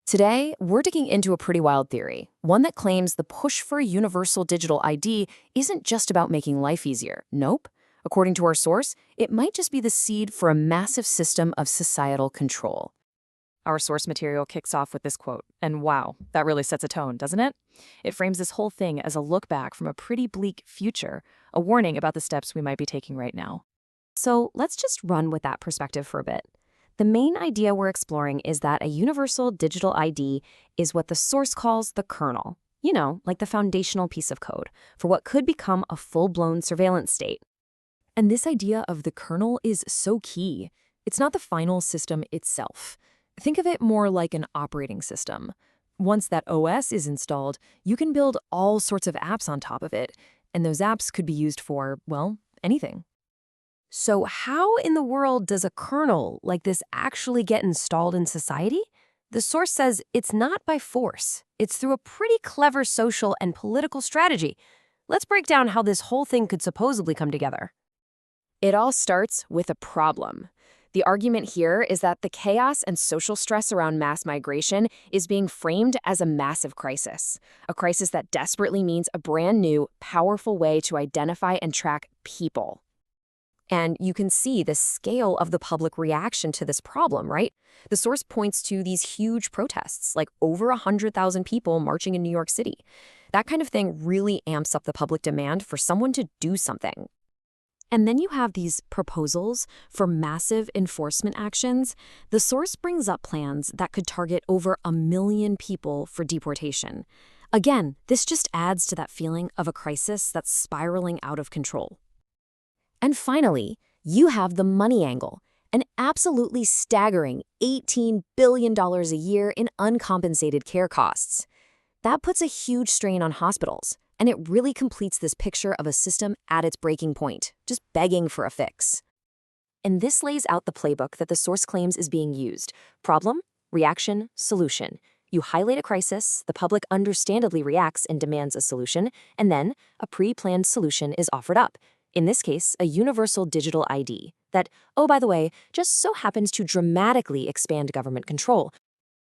Today, we're digging into a pretty wild theory, one that claims the push for a universal digital ID isn't just about making life easier. Nope. According to our source, it might just be the seed for a massive system of societal control. Our source material kicks off with this quote, and wow, that really sets a tone, doesn't it? It frames this whole thing as a look back from a pretty bleak future, a warning about the steps we might be taking right now. So let's just run with that perspective for a bit. The main idea we're exploring is that a universal digital ID is what the source calls the kernel, like the foundational piece of code, for what could become a full-blown surveillance state. And this idea of the kernel is so key. It's not the final system itself. Think of it more like an operating system. Once that OS is installed, you can build all sorts of apps on top of it, and those apps could be used for, well, anything. So how in the world does a kernel like this actually get installed in society? The source says it's not by force. It's through a pretty clever social and political strategy. Let's break down how this whole thing could supposedly come together. It all starts with a problem. The argument here is that the chaos and social stress around mass migration is being framed as a massive crisis, a crisis that desperately needs a brand new, powerful way to identify and track people. And you can see the scale of the public reaction to this problem, right? The source points to these huge protests, like over 100,000 people marching in New York City. That kind of thing really amps up the public demand for someone to do something. And then you have these proposals for massive enforcement actions. The source brings up plans that could target over 1 million people for deportation. Again, this just adds to that feeling of a crisis that's spiraling out of control. And finally, you have the money angle, an absolutely staggering $18 billion a year in uncompensated care costs. That puts a huge strain on hospitals, and it really completes this picture of a system at its breaking point, just begging for a fix. And this lays out the playbook that the source claims is being used. Problem, reaction, solution. You highlight a crisis, the public understandably reacts and demands a solution, and then a pre-planned solution is offered up. In this case, a universal digital ID that, oh, by the way, just so happens to dramatically expand government control.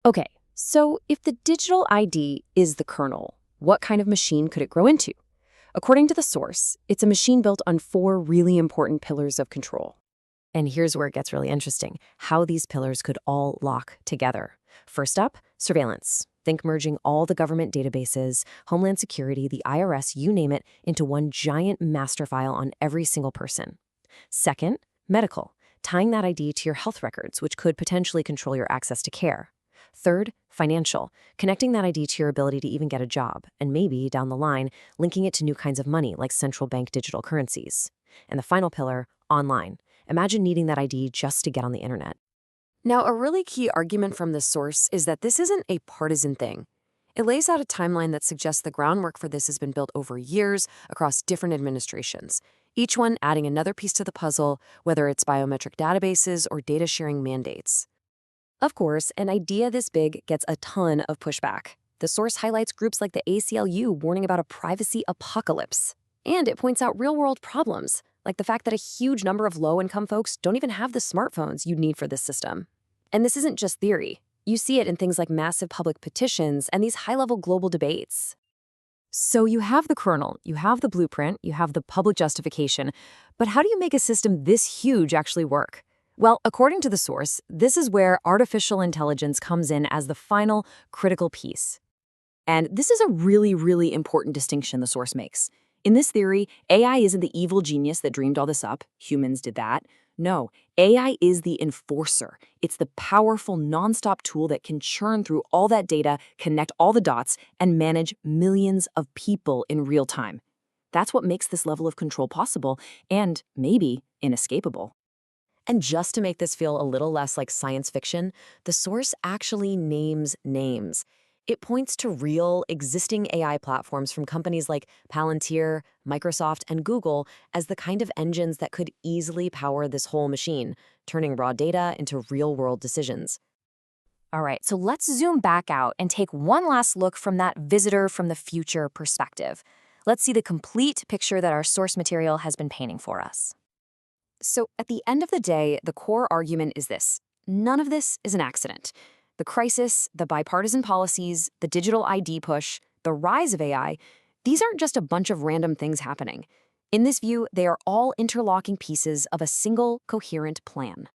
Okay, so if the digital ID is the kernel, what kind of machine could it grow into? According to the source, it's a machine built on 4 really important pillars of control. And here's where it gets really interesting, how these pillars could all lock together. First up, surveillance. Think merging all the government databases, Homeland Security, the IRS, you name it, into one giant master file on every single person. Second, medical. Tying that ID to your health records, which could potentially control your access to care. Third, financial. Connecting that ID to your ability to even get a job, and maybe, down the line, linking it to new kinds of money like central bank digital currencies. And the final pillar, online. Imagine needing that ID just to get on the internet. Now, a really key argument from this source is that this isn't a partisan thing. It lays out a timeline that suggests the groundwork for this has been built over years across different administrations, each one adding another piece to the puzzle, whether it's biometric databases or data sharing mandates. Of course, an idea this big gets a ton of pushback. The source highlights groups like the ACLU warning about a privacy apocalypse. And it points out real-world problems, like the fact that a huge number of low-income folks don't even have the smartphones you'd need for this system. And this isn't just theory. You see it in things like massive public petitions and these high-level global debates. So you have the kernel, you have the blueprint, you have the public justification, but how do you make a system this huge actually work? Well, according to the source, this is where artificial intelligence comes in as the final critical piece. And this is a really, really important distinction the source makes. In this theory, AI isn't the evil genius that dreamed all this up. Humans did that. No, AI is the enforcer. It's the powerful, nonstop tool that can churn through all that data, connect all the dots, and manage millions of people in real time. That's what makes this level of control possible and, maybe, inescapable. And just to make this feel a little less like science fiction, the source actually names names. It points to real, existing AI platforms from companies like Palantir, Microsoft, and Google as the kind of engines that could easily power this whole machine, turning raw data into real-world decisions. All right, so let's zoom back out and take one last look from that visitor from the future perspective. Let's see the complete picture that our source material has been painting for us. So at the end of the day, the core argument is this. None of this is an accident. The crisis, the bipartisan policies, the digital ID push, the rise of AI, these aren't just a bunch of random things happening. In this view, they are all interlocking pieces of a single, coherent plan.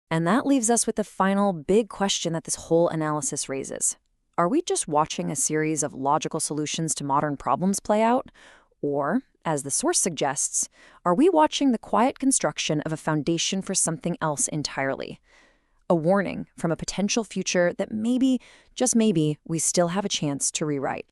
And that leaves us with the final big question that this whole analysis raises. Are we just watching a series of logical solutions to modern problems play out? Or, as the source suggests, are we watching the quiet construction of a foundation for something else entirely? A warning from a potential future that maybe, just maybe, we still have a chance to rewrite.